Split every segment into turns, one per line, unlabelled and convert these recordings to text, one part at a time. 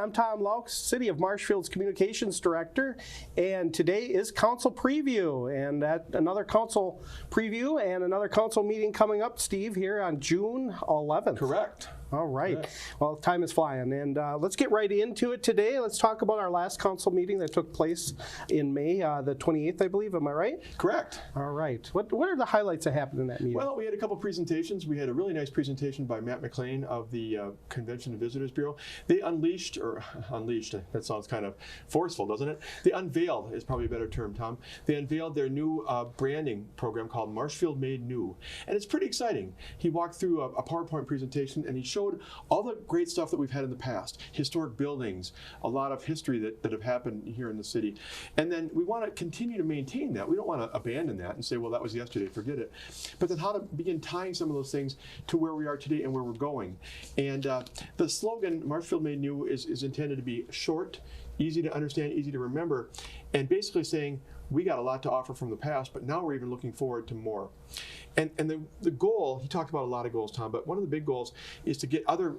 I'm Tom Laux, City of Marshfield's Communications Director, and today is council preview, and another council preview and another council meeting coming up, Steve, here on June 11th.
Correct.
All right.
Correct.
Well, time is flying, and let's get right into it today. Let's talk about our last council meeting that took place in May, the 28th, I believe. Am I right?
Correct.
All right. What are the highlights that happened in that meeting?
Well, we had a couple presentations. We had a really nice presentation by Matt McLean of the Convention and Visitors Bureau. They unleashed, that sounds kind of forceful, doesn't it? They unveiled, is probably a better term, Tom. They unveiled their new branding program called Marshfield Made New. And it's pretty exciting. He walked through a PowerPoint presentation and he showed all the great stuff that we've had in the past. Historic buildings, a lot of history that have happened here in the city. And then we want to continue to maintain that. We don't want to abandon that and say, well, that was yesterday, forget it. But then how to begin tying some of those things to where we are today and where we're going. And the slogan, Marshfield Made New, is intended to be short, easy to understand, easy to remember, and basically saying, we got a lot to offer from the past, but now we're even looking forward to more. And the goal, he talked about a lot of goals, Tom, but one of the big goals is to get other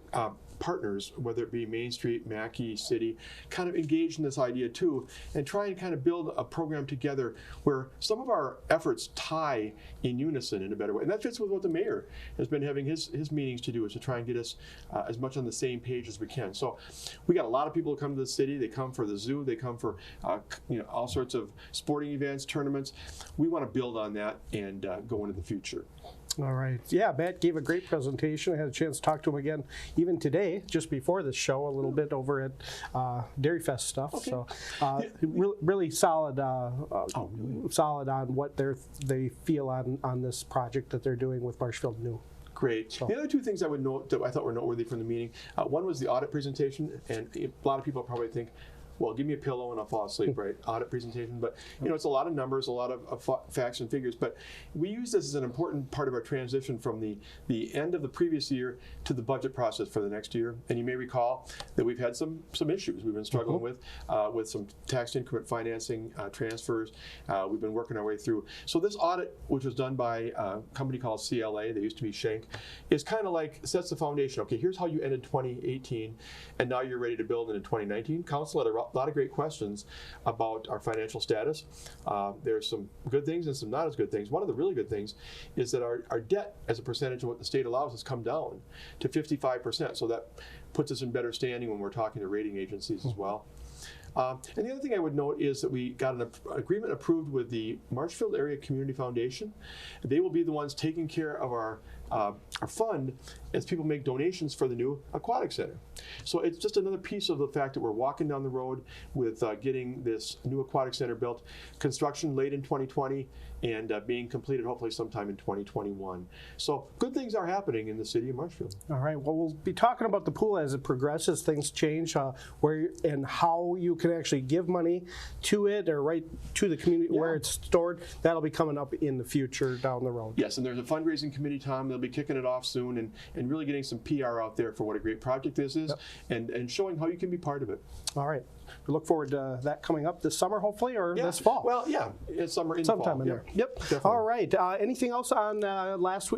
partners, whether it be Main Street, Mackey, City, kind of engaged in this idea too, and try and kind of build a program together where some of our efforts tie in unison in a better way. And that fits with what the mayor has been having his meetings to do, is to try and get us as much on the same page as we can. So we got a lot of people who come to the city. They come for the zoo. They come for all sorts of sporting events, tournaments. We want to build on that and go into the future.
All right. Yeah, Matt gave a great presentation. I had a chance to talk to him again even today, just before the show, a little bit over at Dairy Fest stuff. Okay. So really solid, solid on what they feel on this project that they're doing with Marshfield New.
Great. So. The other two things I would note that I thought were noteworthy from the meeting, one was the audit presentation, and a lot of people probably think, well, give me a pillow and I'll fall asleep, right? Audit presentation, but it's a lot of numbers, a lot of facts and figures, but we use this as an important part of our transition from the end of the previous year to the budget process for the next year. And you may recall that we've had some issues we've been struggling with some tax increment financing, transfers. We've been working our way through. So this audit, which was done by a company called CLA, they used to be Schenck, is kind of like sets the foundation. Okay, here's how you ended 2018, and now you're ready to build into 2019. Council had a lot of great questions about our financial status. There's some good things and some not as good things. One of the really good things is that our debt as a percentage of what the state allows has come down to 55%. So that puts us in better standing when we're talking to rating agencies as well. And the other thing I would note is that we got an agreement approved with the Marshfield Area Community Foundation. They will be the ones taking care of our fund as people make donations for the new aquatic center. So it's just another piece of the fact that we're walking down the road with getting this new aquatic center built. Construction late in 2020 and being completed hopefully sometime in 2021. So good things are happening in the city of Marshfield.
All right. Well, we'll be talking about the pool as it progresses. Things change, where and how you can actually give money to it or right to the community where it's stored. That'll be coming up in the future down the road.
Yes, and there's a fundraising committee, Tom. They'll be kicking it off soon and really getting some PR out there for what a great project this is and showing how you can be part of it.
All right. We look forward to that coming up this summer, hopefully, or this fall.
Well, yeah, it's summer in
sometime
fall.
In there. Yep.
Definitely.
All right. Anything else on the last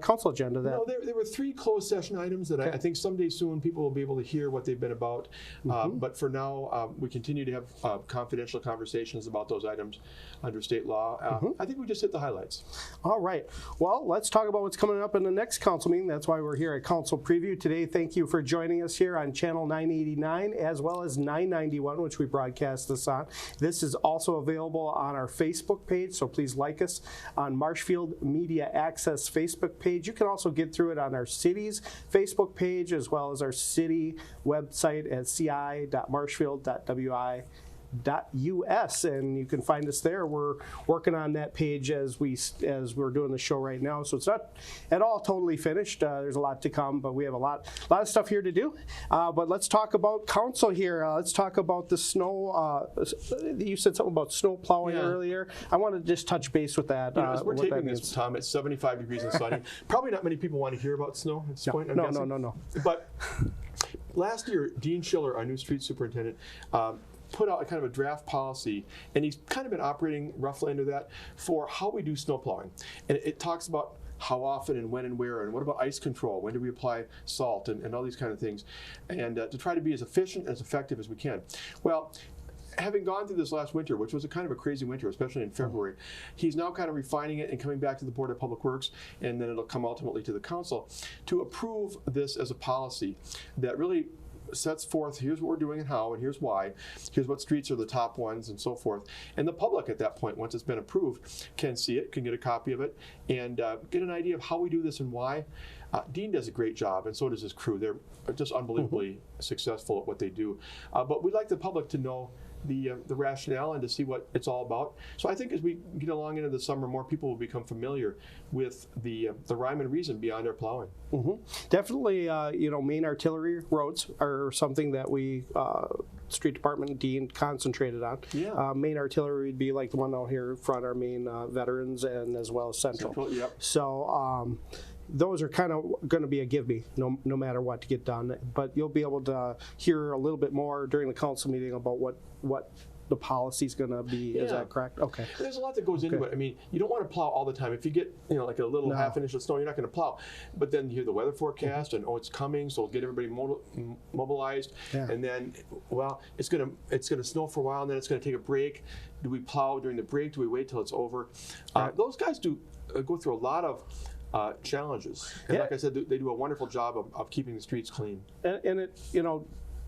council agenda?
No, there were 3 closed session items that I think someday soon people will be able to hear what they've been about. But for now, we continue to have confidential conversations about those items under state law. I think we just hit the highlights.
All right. Well, let's talk about what's coming up in the next council meeting. That's why we're here at Council Preview today. Thank you for joining us here on Channel 989 as well as 991, which we broadcast this on. This is also available on our Facebook page, so please like us on Marshfield Media Access Facebook page. You can also get through it on our city's Facebook page as well as our city website at ci.marshfield.wi.us, and you can find us there. We're working on that page as we're doing the show right now, so it's not at all totally finished. There's a lot to come, but we have a lot of stuff here to do. But let's talk about council here. Let's talk about the snow. You said something about snow plowing earlier. I want to just touch base with that.
As we're taping this, Tom, it's 75 degrees and sunny. Probably not many people want to hear about snow at this point. I'm guessing.
No.
But last year, Dean Schiller, our new street superintendent, put out a kind of a draft policy, and he's kind of been operating roughly under that for how we do snow plowing. And it talks about how often and when and where, and what about ice control? When do we apply salt and all these kind of things, and to try to be as efficient and as effective as we can. Well, having gone through this last winter, which was a kind of a crazy winter, especially in February, he's now kind of refining it and coming back to the Board of Public Works, and then it'll come ultimately to the council to approve this as a policy that really sets forth, here's what we're doing and how, and here's why, here's what streets are the top ones, and so forth. And the public at that point, once it's been approved, can see it, can get a copy of it, and get an idea of how we do this and why. Dean does a great job, and so does his crew. They're just unbelievably successful at what they do. But we'd like the public to know the rationale and to see what it's all about. So I think as we get along into the summer, more people will become familiar with the rhyme and reason behind our plowing.
Definitely, main artillery roads are something that we, street department and Dean concentrated on.
Yeah.
Main artillery would be like the one out here in front, our main veterans, and as well as Central.
Yep.
So those are kind of going to be a give me, no matter what, to get done. But you'll be able to hear a little bit more during the council meeting about what the policy is going to be.
Yeah.
Is that correct? Okay.
There's a lot that goes into it. I mean, you don't want to plow all the time. If you get, like a little half an inch of snow, you're not going to plow. But then you hear the weather forecast, and it's coming, so get everybody mobilized. Yeah. And then, it's going to snow for a while, and then it's going to take a break. Do we plow during the break? Do we wait till it's over? Right. Those guys do go through a lot of challenges, and like I said, they do a wonderful job of keeping the streets clean.
And it,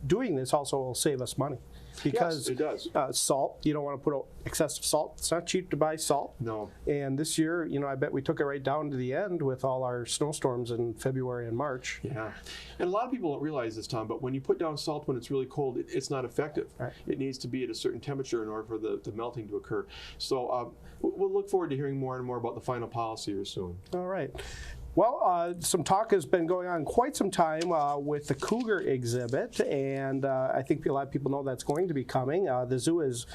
doing this also will save us money, because
yes, it does.
Salt, you don't want to put excessive salt. It's not cheap to buy salt.
No.
And this year, I bet we took it right down to the end with all our snowstorms in February and March.
Yeah. And a lot of people don't realize this, Tom, but when you put down salt when it's really cold, it's not effective. Right. It needs to be at a certain temperature in order for the melting to occur. So we'll look forward to hearing more and more about the final policy here soon.
All right. Well, some talk has been going on quite some time with the Cougar exhibit, and I think a lot of people know that's going to be coming. The zoo is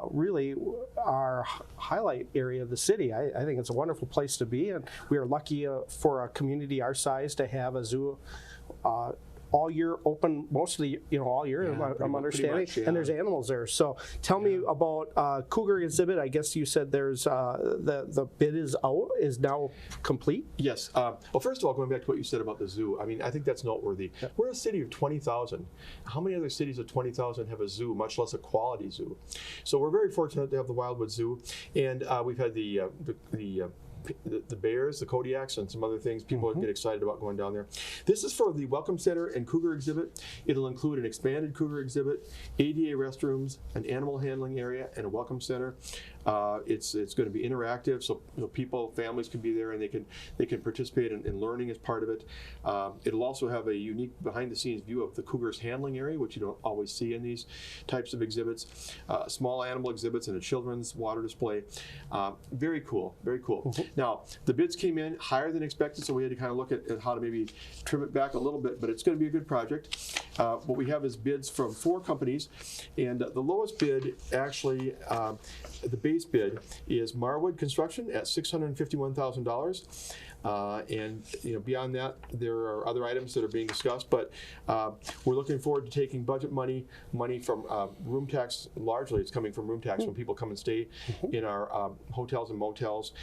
really our highlight area of the city. I think it's a wonderful place to be, and we are lucky for a community our size to have a zoo all year open, mostly, all year, I'm understanding, much, yeah. And there's animals there. So tell me about Cougar exhibit. I guess you said there's the bid is now complete?
Yes. Well, first of all, going back to what you said about the zoo, I mean, I think that's noteworthy. Yep. We're a city of 20,000. How many other cities of 20,000 have a zoo, much less a quality zoo? So we're very fortunate to have the Wildwood Zoo, and we've had the bears, the Kodiaks, and some other things. People get excited about going down there. This is for the Welcome Center and Cougar exhibit. It'll include an expanded Cougar exhibit, ADA restrooms, an animal handling area, and a Welcome Center. It's going to be interactive, so families can be there and they can participate in learning as part of it. It'll also have a unique behind-the-scenes view of the Cougar's handling area, which you don't always see in these types of exhibits. Small animal exhibits and a children's water display. Very cool, very cool. Now, the bids came in higher than expected, so we had to kind of look at how to maybe trim it back a little bit, but it's going to be a good project. What we have is bids from 4 companies, and the lowest bid, actually, the base bid is Marwood Construction at $651,000. And beyond that, there are other items that are being discussed, but we're looking forward to taking budget money from room tax. Largely, it's coming from room tax when people come and stay in our hotels and motels,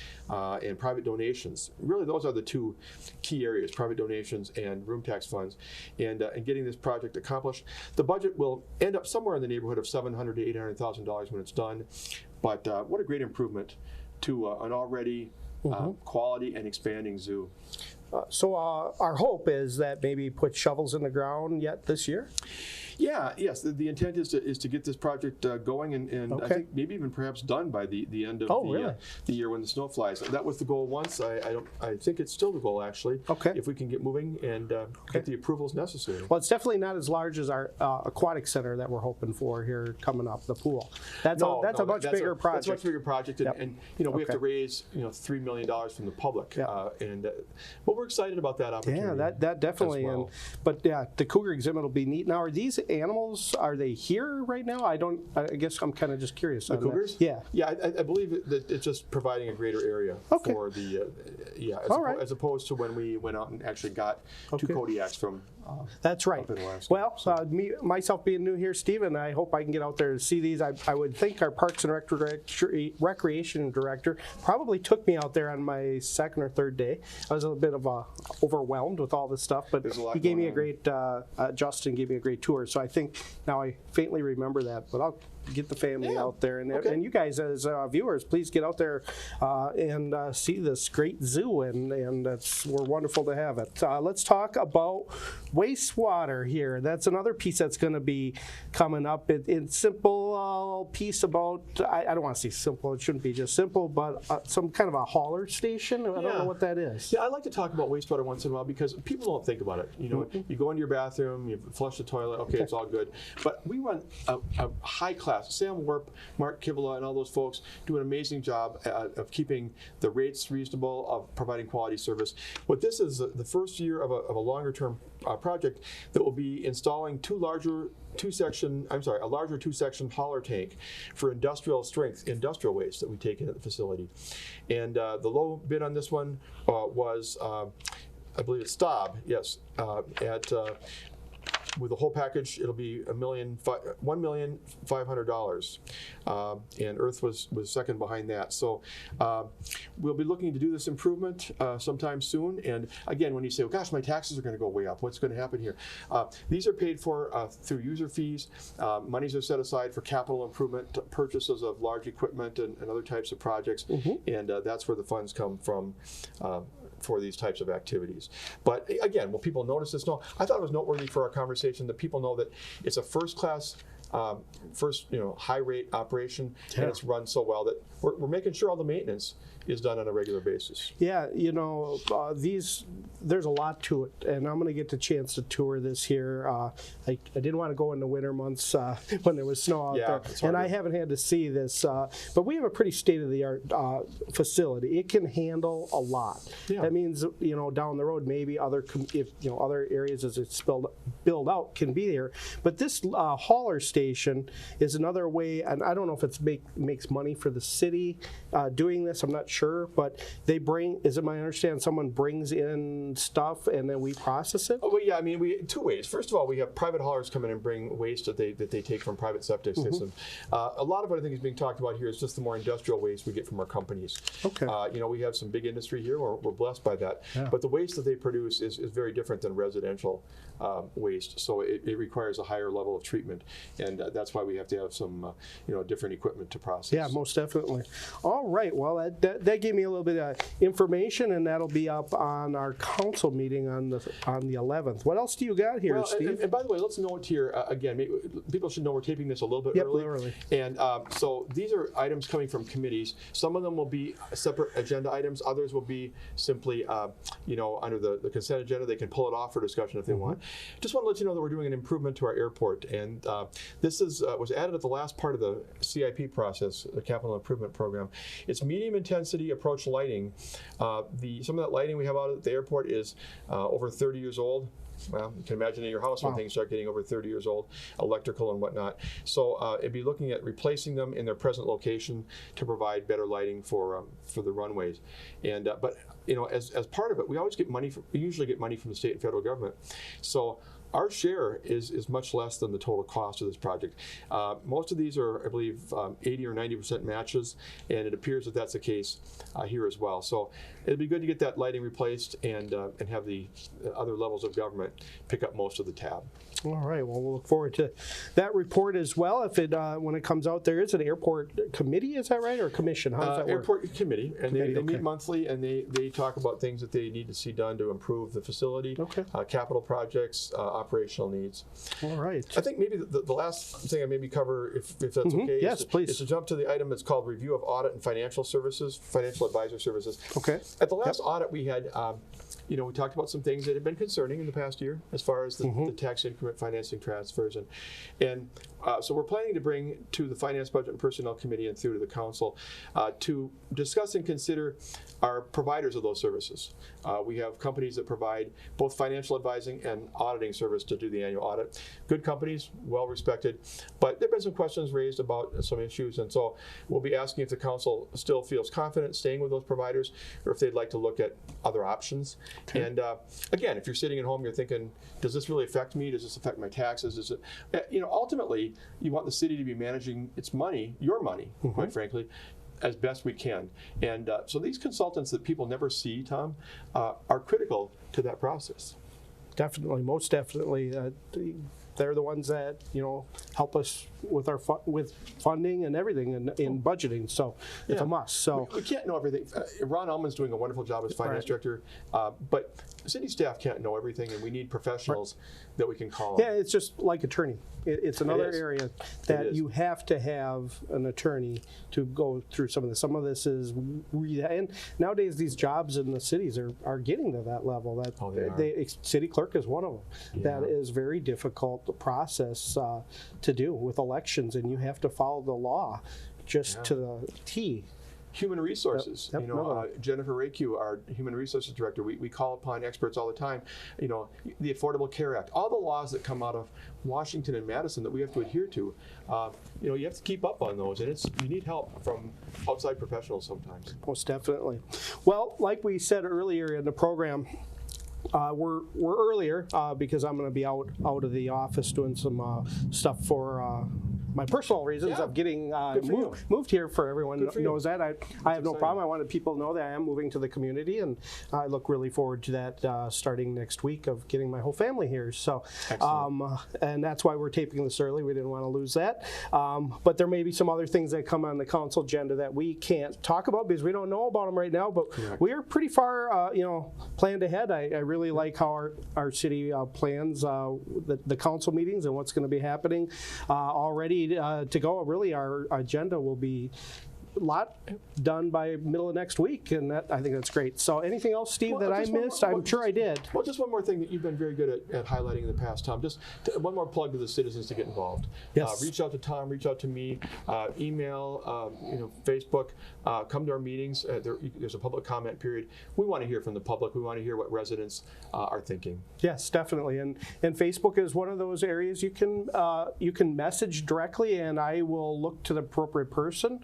and private donations. Really, those are the 2 key areas: private donations and room tax funds. And getting this project accomplished, the budget will end up somewhere in the neighborhood of $700,000 to $800,000 when it's done. But what a great improvement to an already quality and expanding zoo.
So our hope is that maybe put shovels in the ground yet this year?
Yes. The intent is to get this project going, and I think maybe even perhaps done by the end of the year when the snow flies. That was the goal once. I think it's still the goal, actually. Okay. If we can get moving and get the approvals necessary.
Well, it's definitely not as large as our aquatic center that we're hoping for here coming up, the pool. That's a much bigger project.
That's a much bigger project, and we have to raise $3 million from the public, but we're excited about that opportunity.
Yeah, that definitely.
Well.
But the Cougar exhibit will be neat. Now, are these animals, are they here right now? I guess I'm kind of just curious.
The
on
cougars?
That. Yeah.
Yeah, I believe that it's just providing a greater area for the, as opposed to when we went out and actually got 2 Kodiaks from
That's right.
up in Alaska.
Well, myself being new here, Stephen, I hope I can get out there to see these. I would think our Parks and Recreation Director probably took me out there on my second or third day. I was a bit of overwhelmed with all this stuff, but he gave me a great, Justin gave me a great tour. So I think now I faintly remember that, but I'll get the family out there. And you guys as viewers, please get out there and see this great zoo, and we're wonderful to have it. Let's talk about wastewater here. That's another piece that's going to be coming up. It's simple piece about, I don't want to say simple, it shouldn't be just simple, but some kind of a hauler station. I don't know what that is.
Yeah, I like to talk about wastewater once in a while because people don't think about it. You know, you go into your bathroom, you flush the toilet, okay, it's all good. But we run a high class. Sam Warp, Mark Kivala, and all those folks do an amazing job of keeping the rates reasonable, of providing quality service. What this is the first year of a longer term project that will be installing a larger 2-section hauler tank for industrial waste that we take in at the facility. And the low bid on this one was, I believe it's Staub, yes, with the whole package, it'll be $1,500,000, and Earth was second behind that. So we'll be looking to do this improvement sometime soon. And again, when you say, "Oh gosh, my taxes are going to go way up," what's going to happen here? These are paid for through user fees. Monies are set aside for capital improvement, purchases of large equipment, and other types of projects, and that's where the funds come from. For these types of activities. But again, will people notice this? No, I thought it was noteworthy for our conversation that people know that it's a first-class, high-rate operation, and it's run so well that we're making sure all the maintenance is done on a regular basis.
Yeah, there's a lot to it, and I'm going to get the chance to tour this here. I didn't want to go in the winter months when there was snow out there, and I haven't had to see this, but we have a pretty state-of-the-art facility. It can handle a lot. Yeah. That means, down the road, maybe other areas as it's build out can be there. But this hauler station is another way, and I don't know if it makes money for the city doing this. I'm not sure, but they is it my understanding someone brings in stuff and then we process it?
Oh, well, yeah, I mean, we 2 ways. First of all, we have private haulers come in and bring waste that they take from private septic systems. A lot of what I think is being talked about here is just the more industrial waste we get from our companies. Okay. We have some big industry here. We're blessed by that. Yeah. But the waste that they produce is very different than residential waste. So it requires a higher level of treatment, and that's why we have to have some different equipment to process.
Yeah, most definitely. All right. Well, that gave me a little bit of information, and that'll be up on our council meeting on the 11th. What else do you got here, Steve?
And by the way, let's note here again. People should know we're taping this a little bit early. And so these are items coming from committees. Some of them will be separate agenda items. Others will be simply, under the consent agenda. They can pull it off for discussion if they want. Just want to let you know that we're doing an improvement to our airport, and this was added at the last part of the CIP process, the Capital Improvement Program. It's medium intensity approach lighting. Some of that lighting we have out at the airport is over 30 years old. Well, you can imagine in your house when things start getting over 30 years old, electrical and whatnot. So it'd be looking at replacing them in their present location to provide better lighting for the runways. And but as part of it, we usually get money from the state and federal government. So our share is much less than the total cost of this project. Most of these are, I believe, 80 or 90% matches, and it appears that that's the case here as well. So it'd be good to get that lighting replaced and have the other levels of government pick up most of the tab.
All right. Well, we'll look forward to that report as well. If when it comes out, there is an airport committee, is that right, or commission? How does that work?
Airport committee, and they meet monthly, and they talk about things that they need to see done to improve the facility, capital projects, operational needs.
All right.
I think maybe the last thing I maybe cover, if that's okay,
please.
Is to jump to the item that's called review of audit and financial advisor services. Okay. At the last audit we had, we talked about some things that have been concerning in the past year as far as the tax increment financing transfers, and so we're planning to bring to the Finance, Budget, and Personnel Committee and through to the Council to discuss and consider our providers of those services. We have companies that provide both financial advising and auditing services service to do the annual audit. Good companies, well respected, but there have been some questions raised about some issues, and so we'll be asking if the council still feels confident staying with those providers, or if they'd like to look at other options. Okay. And again, if you're sitting at home, you're thinking, does this really affect me? Does this affect my taxes? Does it, ultimately, you want the city to be managing its money, your money, quite frankly, as best we can. And so these consultants that people never see, Tom, are critical to that process.
Definitely, most definitely. They're the ones that help us with our with funding and everything in budgeting. So it's a must. So
we can't know everything. Ron Ullman's doing a wonderful job as finance director, but city staff can't know everything, and we need professionals that we can call on.
Yeah, it's just like attorney. It's another area that you have to have an attorney to go through some of this. Some of this is and nowadays these jobs in the cities are getting to that level. That city clerk is one of them. Yeah. That is very difficult process to do with elections, and you have to follow the law just to the T.
Human resources.
Yep.
Jennifer Rakew, our human resources director, we call upon experts all the time. The Affordable Care Act, all the laws that come out of Washington and Madison that we have to adhere to. You have to keep up on those, and you need help from outside professionals sometimes.
Most definitely. Well, like we said earlier in the program, we're earlier because I'm going to be out of the office doing some stuff for my personal reasons of getting moved here. For everyone knows that. I have no problem. I wanted people to know that I am moving to the community, and I look really forward to that starting next week of getting my whole family here. So, and that's why we're taping this early. We didn't want to lose that. But there may be some other things that come on the council agenda that we can't talk about because we don't know about them right now. But we are pretty far, planned ahead. I really like how our city plans the council meetings and what's going to be happening already to go. Really, our agenda will be a lot done by middle of next week, and I think that's great. So anything else, Steve, that I missed? I'm sure I did.
Well, just one more thing that you've been very good at highlighting in the past, Tom. Just one more plug to the citizens to get involved.
Yes.
Reach out to Tom, reach out to me, email, Facebook, come to our meetings. There's a public comment period. We want to hear from the public. We want to hear what residents are thinking.
Yes, definitely. And Facebook is one of those areas you can message directly, and I will look to the appropriate person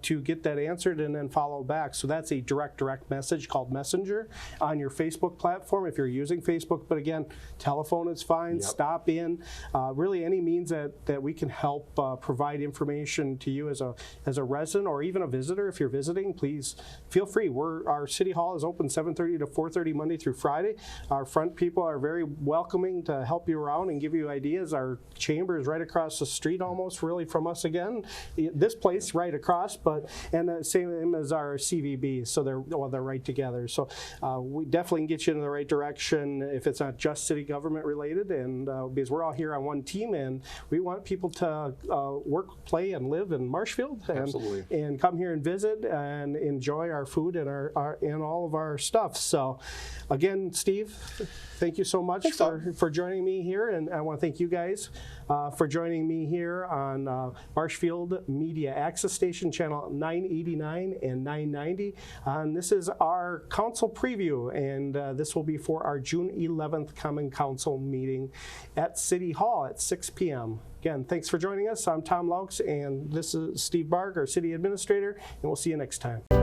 to get that answered and then follow back. So that's a direct message called Messenger on your Facebook platform if you're using Facebook. But again, telephone is fine. Yep. Stop in. Really, any means that we can help provide information to you as a resident or even a visitor. If you're visiting, please feel free. Our city hall is open 7:30 to 4:30 Monday through Friday. Our front people are very welcoming to help you around and give you ideas. Our chamber is right across the street, almost really from us again. This place right across. And the same as our CVB, so they're right together. So we definitely can get you in the right direction if it's not just city government related, and because we're all here on one team, and we want people to work, play, and live in Marshfield, and come here and visit and enjoy our food and and all of our stuff. So, again, Steve, thank you so much for joining me here, and I want to thank you guys for joining me here on Marshfield Media Access Station, channel 989 and 990. And this is our council preview, and this will be for our June 11th Common Council meeting at City Hall at 6 p.m. Again, thanks for joining us. I'm Tom Laux, and this is Steve Barg, our City Administrator, and we'll see you next time.